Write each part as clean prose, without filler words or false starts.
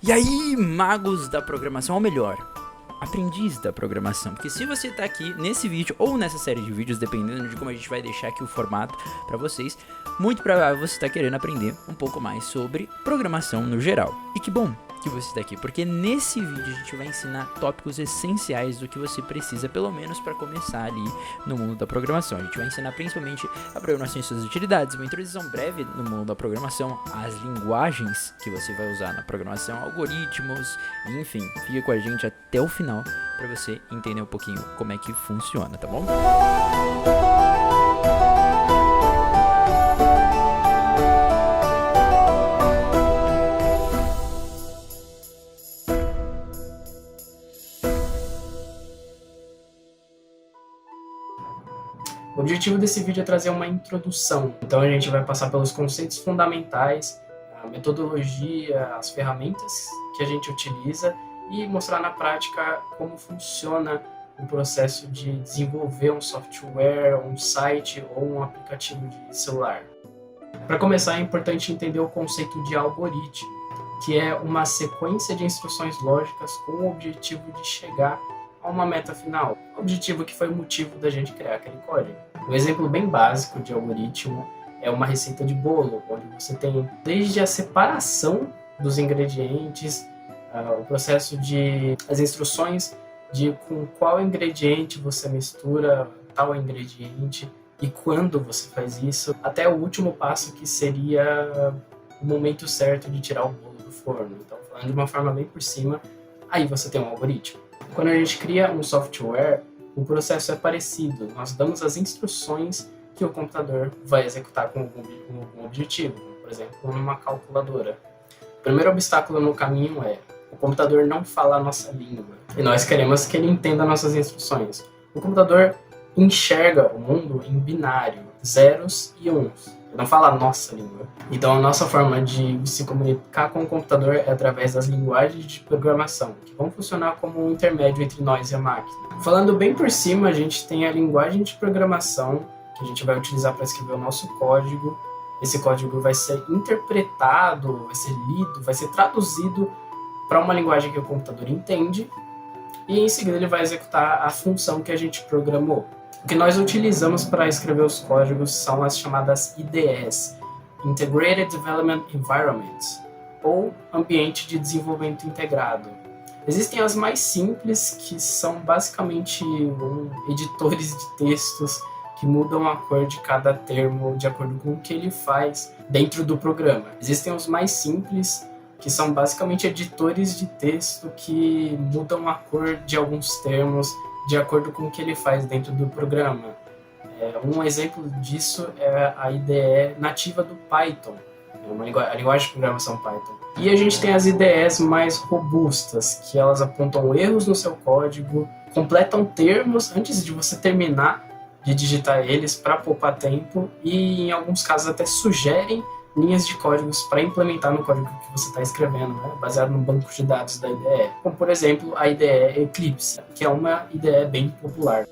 E aí, magos da programação, ou melhor, aprendiz da programação, porque se você tá aqui nesse vídeo ou nessa série de vídeos, dependendo de como a gente vai deixar aqui o formato pra vocês, muito provável você tá querendo aprender um pouco mais sobre programação no geral. E que bom que você tá aqui, porque nesse vídeo a gente vai ensinar tópicos essenciais do que você precisa, pelo menos para começar ali no mundo da programação. A gente vai ensinar principalmente a programação e suas utilidades, uma introdução breve no mundo da programação, as linguagens que você vai usar na programação, algoritmos, enfim, fica com a gente até o final para você entender um pouquinho como é que funciona, tá bom? O objetivo desse vídeo é trazer uma introdução, então a gente vai passar pelos conceitos fundamentais, a metodologia, as ferramentas que a gente utiliza e mostrar na prática como funciona o processo de desenvolver um software, um site ou um aplicativo de celular. Para começar, é importante entender o conceito de algoritmo, que é uma sequência de instruções lógicas com o objetivo de chegar a uma meta final, objetivo que foi o motivo da gente criar aquele código. Um exemplo bem básico de algoritmo é uma receita de bolo, onde você tem desde a separação dos ingredientes, o processo de as instruções de com qual ingrediente você mistura tal ingrediente e quando você faz isso, até o último passo que seria o momento certo de tirar o bolo do forno. Então, falando de uma forma bem por cima, aí você tem um algoritmo. Quando a gente cria um software, o processo é parecido. Nós damos as instruções que o computador vai executar com algum objetivo, por exemplo, numa calculadora. O primeiro obstáculo no caminho é o computador não fala a nossa língua e nós queremos que ele entenda nossas instruções. O computador enxerga o mundo em binário, zeros e uns. Ele não fala a nossa língua. Então a nossa forma de se comunicar com o computador é através das linguagens de programação, que vão funcionar como um intermédio entre nós e a máquina. Falando bem por cima, a gente tem a linguagem de programação, que a gente vai utilizar para escrever o nosso código. Esse código vai ser interpretado, vai ser lido, vai ser traduzido para uma linguagem que o computador entende, e em seguida ele vai executar a função que a gente programou. O que nós utilizamos para escrever os códigos são as chamadas IDEs, Integrated Development Environments, ou Ambiente de Desenvolvimento Integrado. Existem as mais simples, que são basicamente editores de textos que mudam a cor de cada termo de acordo com o que ele faz dentro do programa. Existem os mais simples, que são basicamente editores de texto que mudam a cor de alguns termos de acordo com o que ele faz dentro do programa. Um exemplo disso é a IDE nativa do Python, a linguagem de programação Python. E a gente tem as IDEs mais robustas, que elas apontam erros no seu código, completam termos antes de você terminar de digitar eles para poupar tempo e, em alguns casos, até sugerem linhas de códigos para implementar no código que você está escrevendo, né? Baseado no banco de dados da IDE. Como, por exemplo, a IDE Eclipse, que é uma IDE bem popular.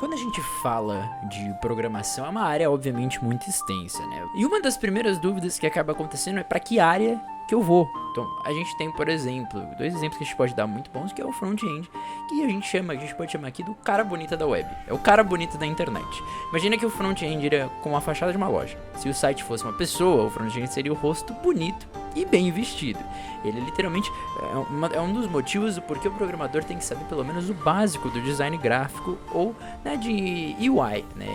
Quando a gente fala de programação, é uma área obviamente muito extensa, né? E uma das primeiras dúvidas que acaba acontecendo é para que área que eu vou. Então, a gente tem, por exemplo, dois exemplos que a gente pode dar muito bons, que é o front-end, que a gente pode chamar aqui do cara bonita da web. É o cara bonito da internet. Imagina que o front-end é como a fachada de uma loja. Se o site fosse uma pessoa, o front-end seria o rosto bonito e bem vestido. Ele literalmente é um dos motivos do porquê o programador tem que saber pelo menos o básico do design gráfico ou, né, de UI, né,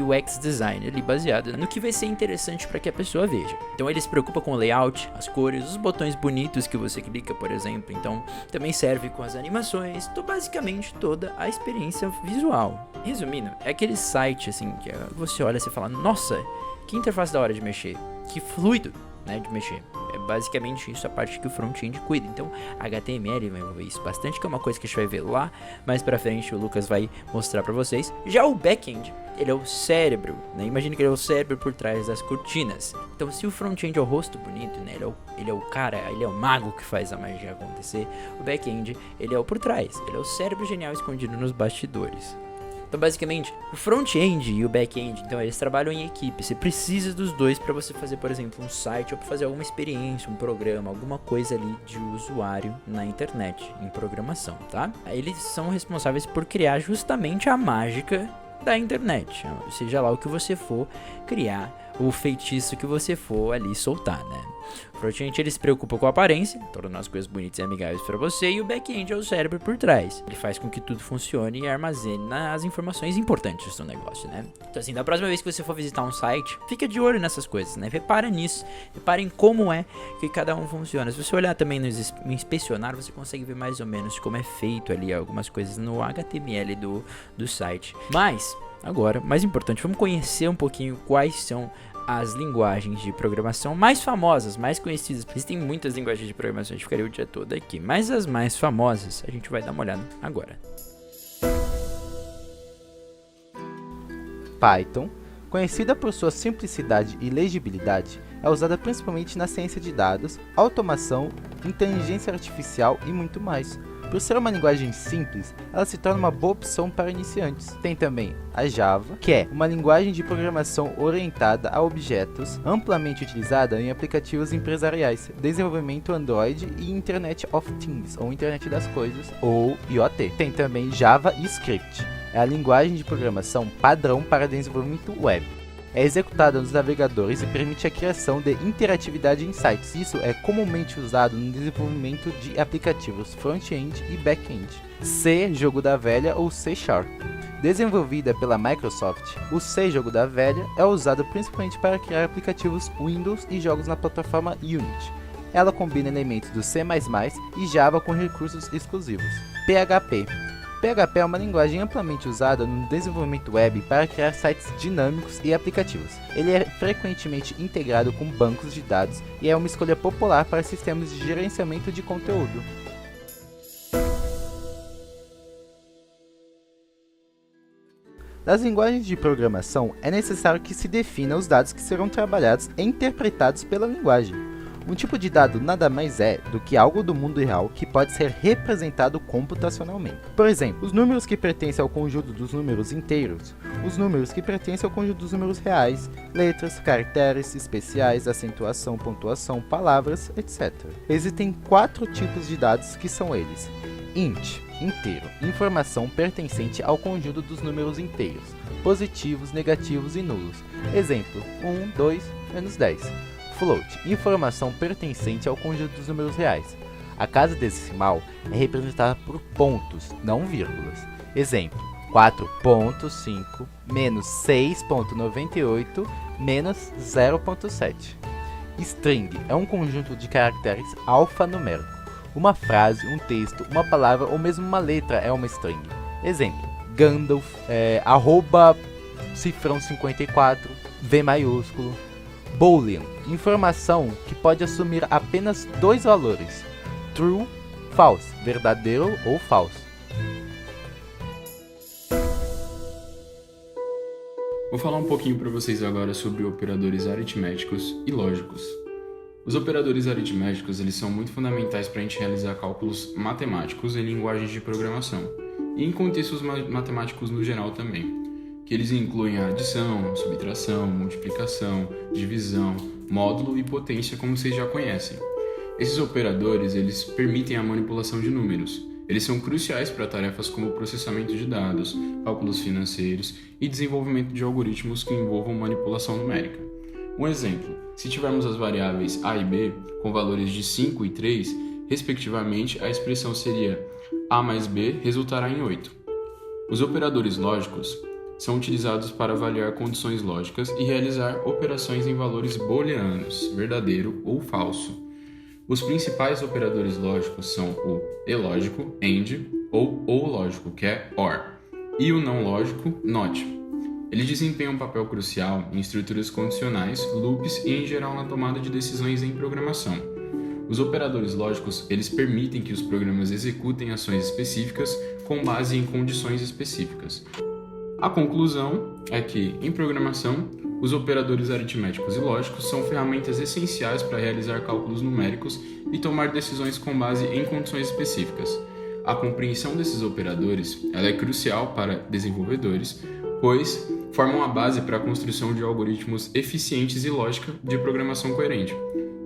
UX design, ali baseado no que vai ser interessante para que a pessoa veja. Então ele se preocupa com o layout, as cores, os botões bonitos que você clica, por exemplo. Então também serve com as animações, basicamente toda a experiência visual. Resumindo, é aquele site assim que você olha e você fala, nossa, que interface da hora de mexer, que fluido, né, de mexer. É basicamente isso a parte que o front-end cuida. Então HTML vai envolver isso bastante, que é uma coisa que a gente vai ver lá mais pra frente, o Lucas vai mostrar pra vocês. Já o back-end, ele é o cérebro, né? Imagina que ele é o cérebro por trás das cortinas. Então se o front-end é o rosto bonito, né, ele é o cara, ele é o mago que faz a magia acontecer, o back-end, ele é o por trás, ele é o cérebro genial escondido nos bastidores. Então, basicamente, o front-end e o back-end, então, eles trabalham em equipe. Você precisa dos dois para você fazer, por exemplo, um site ou para fazer alguma experiência, um programa, alguma coisa ali de usuário na internet, em programação, tá? Eles são responsáveis por criar justamente a mágica da internet, seja lá o que você for criar, o feitiço que você for ali soltar, né? O front-end, ele se preocupa com a aparência, tornando as coisas bonitas e amigáveis para você, e o back-end é o cérebro por trás. Ele faz com que tudo funcione e armazene as informações importantes do seu negócio, né? Então assim, da próxima vez que você for visitar um site, fica de olho nessas coisas, né? Repara nisso, repara em como é que cada um funciona. Se você olhar também no inspecionar, você consegue ver mais ou menos como é feito ali algumas coisas no HTML do site. Mas, agora, mais importante, vamos conhecer um pouquinho quais são as linguagens de programação mais famosas, mais conhecidas. Existem muitas linguagens de programação, a gente ficaria o dia todo aqui, mas as mais famosas a gente vai dar uma olhada agora. Python, conhecida por sua simplicidade e legibilidade, é usada principalmente na ciência de dados, automação, inteligência artificial e muito mais. Por ser uma linguagem simples, ela se torna uma boa opção para iniciantes. Tem também a Java, que é uma linguagem de programação orientada a objetos, amplamente utilizada em aplicativos empresariais, desenvolvimento Android e Internet of Things, ou Internet das Coisas, ou IoT. Tem também Java Script, é a linguagem de programação padrão para desenvolvimento web. É executada nos navegadores e permite a criação de interatividade em sites. Isso é comumente usado no desenvolvimento de aplicativos front-end e back-end. C, jogo da velha ou C#. Desenvolvida pela Microsoft, o C, jogo da velha, é usado principalmente para criar aplicativos Windows e jogos na plataforma Unity. Ela combina elementos do C++ e Java com recursos exclusivos. PHP. PHP é uma linguagem amplamente usada no desenvolvimento web para criar sites dinâmicos e aplicativos. Ele é frequentemente integrado com bancos de dados e é uma escolha popular para sistemas de gerenciamento de conteúdo. Das linguagens de programação, é necessário que se defina os dados que serão trabalhados e interpretados pela linguagem. Um tipo de dado nada mais é do que algo do mundo real que pode ser representado computacionalmente. Por exemplo, os números que pertencem ao conjunto dos números inteiros, os números que pertencem ao conjunto dos números reais, letras, caracteres especiais, acentuação, pontuação, palavras, etc. Existem 4 tipos de dados que são eles: int, inteiro, informação pertencente ao conjunto dos números inteiros, positivos, negativos e nulos. Exemplo: 1, 2, menos 10. Float, informação pertencente ao conjunto dos números reais. A casa decimal é representada por pontos, não vírgulas. Exemplo: 4.5 menos 6.98 menos 0.7. String é um conjunto de caracteres alfanumérico. Uma frase, um texto, uma palavra ou mesmo uma letra é uma string. Exemplo: Gandalf, cifrão 54, V maiúsculo. Boolean, informação que pode assumir apenas 2 valores: true, false, verdadeiro ou falso. Vou falar um pouquinho para vocês agora sobre operadores aritméticos e lógicos. Os operadores aritméticos eles são muito fundamentais para a gente realizar cálculos matemáticos em linguagens de programação e em contextos matemáticos no geral também, que eles incluem a adição, subtração, multiplicação, divisão, módulo e potência, como vocês já conhecem. Esses operadores eles permitem a manipulação de números. Eles são cruciais para tarefas como processamento de dados, cálculos financeiros e desenvolvimento de algoritmos que envolvam manipulação numérica. Um exemplo: se tivermos as variáveis a e b com valores de 5 e 3, respectivamente, a expressão seria a mais b resultará em 8. Os operadores lógicos são utilizados para avaliar condições lógicas e realizar operações em valores booleanos, verdadeiro ou falso. Os principais operadores lógicos são o elógico, AND, ou o lógico, que é OR, e o não lógico, NOT. Eles desempenham um papel crucial em estruturas condicionais, loops e em geral na tomada de decisões em programação. Os operadores lógicos eles permitem que os programas executem ações específicas com base em condições específicas. A conclusão é que, em programação, os operadores aritméticos e lógicos são ferramentas essenciais para realizar cálculos numéricos e tomar decisões com base em condições específicas. A compreensão desses operadores ela é crucial para desenvolvedores, pois formam a base para a construção de algoritmos eficientes e lógica de programação coerente.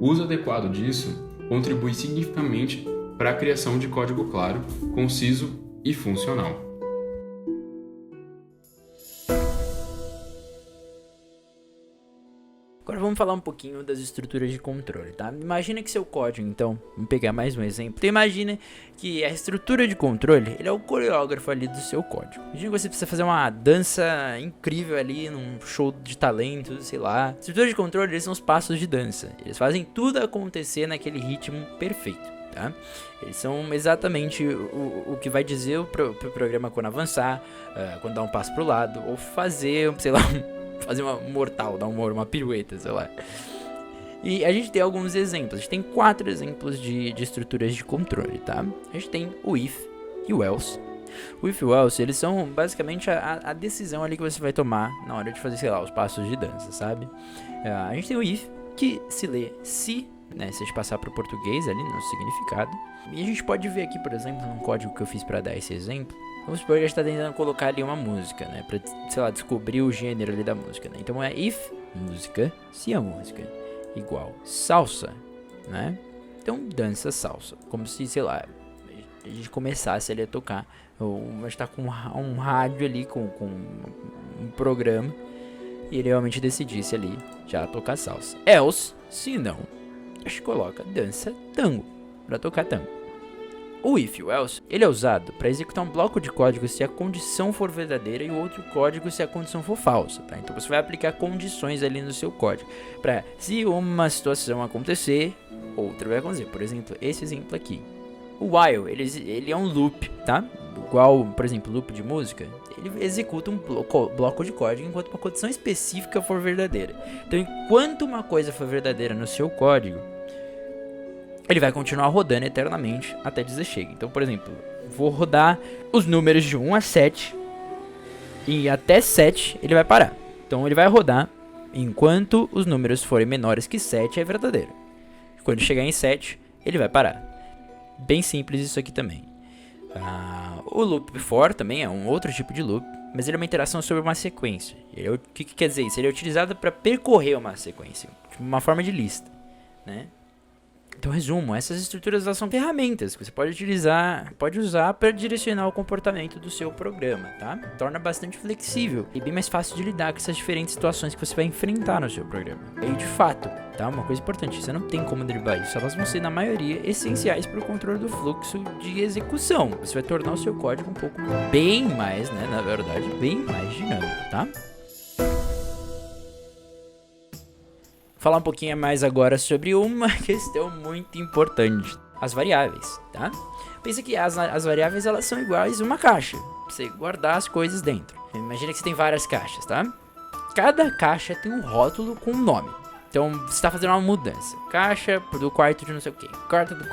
O uso adequado disso contribui significativamente para a criação de código claro, conciso e funcional. Agora vamos falar um pouquinho das estruturas de controle, tá? Imagina que seu código, então, vamos pegar mais um exemplo. Então imagina que a estrutura de controle, ele é o coreógrafo ali do seu código. Imagina que você precisa fazer uma dança incrível ali, num show de talentos, sei lá. A estrutura de controle, eles são os passos de dança. Eles fazem tudo acontecer naquele ritmo perfeito, tá? Eles são exatamente o que vai dizer pro programa quando avançar, quando dar um passo pro lado, ou fazer, sei lá, fazer uma mortal, dar uma pirueta, sei lá. E a gente tem alguns exemplos. A gente tem 4 exemplos de estruturas de controle, tá? A gente tem o if e o else. O if e o else, eles são basicamente a decisão ali que você vai tomar na hora de fazer, sei lá, os passos de dança, sabe? A gente tem o if, que se lê se, né? Se a gente passar para o português ali no significado. E a gente pode ver aqui, por exemplo, num código que eu fiz para dar esse exemplo. Vamos supor que a gente está tentando colocar ali uma música, né? Pra, sei lá, descobrir o gênero ali da música, né? Então é if, música, se a música igual salsa, né? Então dança salsa. Como se, sei lá, a gente começasse ali a tocar. Ou a gente tá com um rádio ali, com um programa. E ele realmente decidisse ali já tocar salsa. Else, se não, a gente coloca dança tango, para tocar tango. O if e o else, ele é usado para executar um bloco de código se a condição for verdadeira e o outro código se a condição for falsa, tá? Então você vai aplicar condições ali no seu código para, se uma situação acontecer, outra vai acontecer. Por exemplo, esse exemplo aqui. O while, ele é um loop, tá? Igual, por exemplo, loop de música, ele executa um bloco de código enquanto uma condição específica for verdadeira. Então, enquanto uma coisa for verdadeira no seu código, ele vai continuar rodando eternamente até dizer chega. Então, por exemplo, vou rodar os números de 1 a 7 e até 7 ele vai parar. Então, ele vai rodar enquanto os números forem menores que 7 é verdadeiro. Quando chegar em 7, ele vai parar. Bem simples isso aqui também. O loop for também é um outro tipo de loop, mas ele é uma interação sobre uma sequência. O que quer dizer isso? Ele é utilizado para percorrer uma sequência, tipo uma forma de lista, né? Então, resumo, essas estruturas elas são ferramentas que você pode usar para direcionar o comportamento do seu programa, tá? Torna bastante flexível e bem mais fácil de lidar com essas diferentes situações que você vai enfrentar no seu programa. E de fato, tá? Uma coisa importante, você não tem como driblar isso, elas vão ser, na maioria, essenciais para o controle do fluxo de execução. Você vai tornar o seu código um pouco bem mais, né, na verdade, bem mais dinâmico, tá? Falar um pouquinho mais agora sobre uma questão muito importante, as variáveis, tá? Pensa que as variáveis elas são iguais a uma caixa, pra você guardar as coisas dentro. Imagina que você tem várias caixas, tá? Cada caixa tem um rótulo com um nome. Então você está fazendo uma mudança. Caixa do quarto de não sei o que, quarto do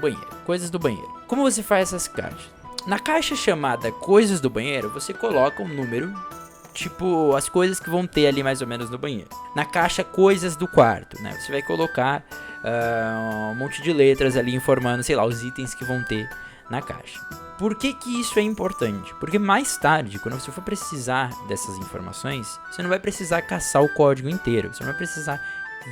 banheiro, coisas do banheiro. Como você faz essas caixas? Na caixa chamada coisas do banheiro, você coloca um número, tipo as coisas que vão ter ali mais ou menos no banheiro. Na caixa coisas do quarto, né? Você vai colocar um monte de letras ali informando, sei lá, os itens que vão ter na caixa. Por que isso é importante? Porque mais tarde, quando você for precisar dessas informações, você não vai precisar caçar o código inteiro. Você não vai precisar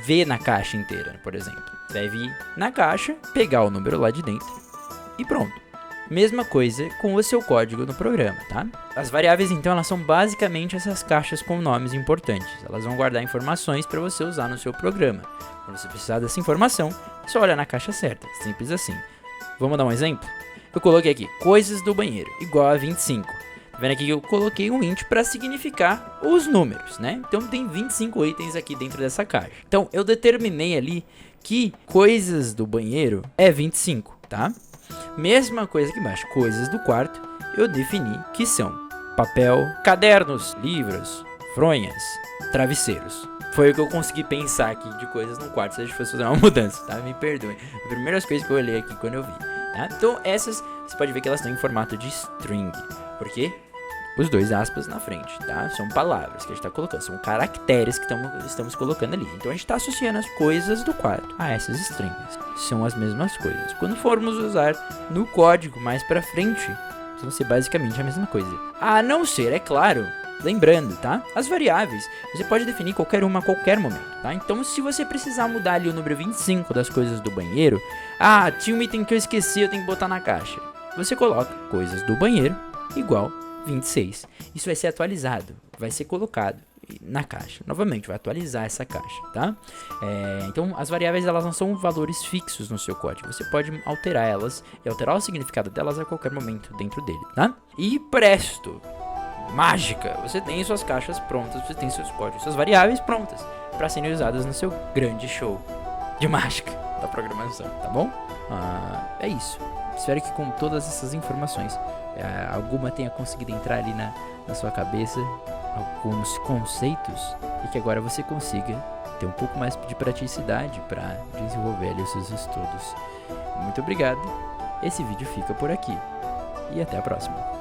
ver na caixa inteira, por exemplo. Você vai vir na caixa, pegar o número lá de dentro e pronto. Mesma coisa com o seu código no programa, tá? As variáveis, então, elas são basicamente essas caixas com nomes importantes. Elas vão guardar informações para você usar no seu programa. Quando você precisar dessa informação, é só olhar na caixa certa. Simples assim. Vamos dar um exemplo? Eu coloquei aqui, coisas do banheiro, igual a 25. Tá vendo aqui que eu coloquei um int para significar os números, né? Então tem 25 itens aqui dentro dessa caixa. Então eu determinei ali que coisas do banheiro é 25, tá? Mesma coisa aqui embaixo, coisas do quarto, eu defini que são papel, cadernos, livros, fronhas, travesseiros. Foi o que eu consegui pensar aqui de coisas no quarto, se a gente fosse fazer uma mudança, tá? Me perdoem. As primeiras coisas que eu olhei aqui quando eu vi, tá? Então essas, você pode ver que elas estão em formato de string. Por quê? os 2 aspas na frente, tá? São palavras que a gente tá colocando, são caracteres que estamos colocando ali. Então a gente tá associando as coisas do quadro a essas estrinhas. São as mesmas coisas. Quando formos usar no código mais pra frente, vão ser basicamente a mesma coisa. A não ser, é claro, lembrando, tá? As variáveis, você pode definir qualquer uma a qualquer momento, tá? Então, se você precisar mudar ali o número 25 das coisas do banheiro, tinha um item que eu esqueci, eu tenho que botar na caixa. Você coloca coisas do banheiro igual 26. Isso vai ser atualizado, vai ser colocado na caixa. Novamente, vai atualizar essa caixa, tá? Então, as variáveis, elas não são valores fixos no seu código. Você pode alterar elas e alterar o significado delas a qualquer momento dentro dele, tá? E presto! Mágica! Você tem suas caixas prontas, você tem seus códigos, suas variáveis prontas para serem usadas no seu grande show de mágica da programação, tá bom? É isso. Espero que com todas essas informações, alguma tenha conseguido entrar ali na sua cabeça, alguns conceitos, e que agora você consiga ter um pouco mais de praticidade para desenvolver ali os seus estudos. Muito obrigado. Esse vídeo fica por aqui e até a próxima.